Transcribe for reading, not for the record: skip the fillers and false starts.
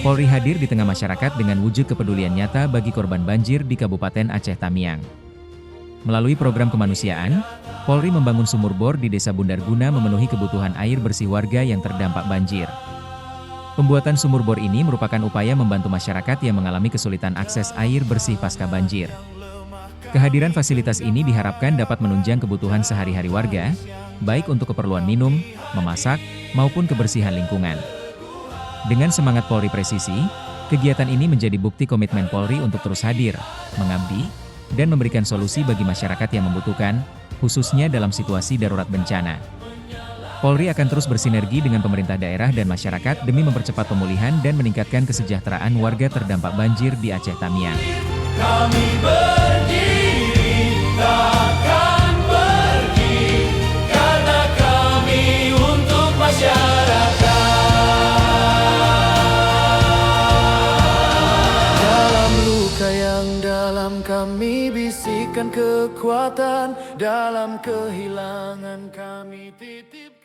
Polri hadir di tengah masyarakat dengan wujud kepedulian nyata bagi korban banjir di Kabupaten Aceh Tamiang. Melalui program kemanusiaan, Polri membangun sumur bor di Desa Bundar guna memenuhi kebutuhan air bersih warga yang terdampak banjir. Pembuatan sumur bor ini merupakan upaya membantu masyarakat yang mengalami kesulitan akses air bersih pasca banjir. Kehadiran fasilitas ini diharapkan dapat menunjang kebutuhan sehari-hari warga, baik untuk keperluan minum, memasak, maupun kebersihan lingkungan. Dengan semangat Polri presisi, kegiatan ini menjadi bukti komitmen Polri untuk terus hadir, mengabdi, dan memberikan solusi bagi masyarakat yang membutuhkan, khususnya dalam situasi darurat bencana. Polri akan terus bersinergi dengan pemerintah daerah dan masyarakat demi mempercepat pemulihan dan meningkatkan kesejahteraan warga terdampak banjir di Aceh Tamiang. Kami berdiri, takkan pergi, karena kami untuk masyarakat. Dalam luka yang dalam kami bisikan kekuatan, dalam kehilangan kami titip.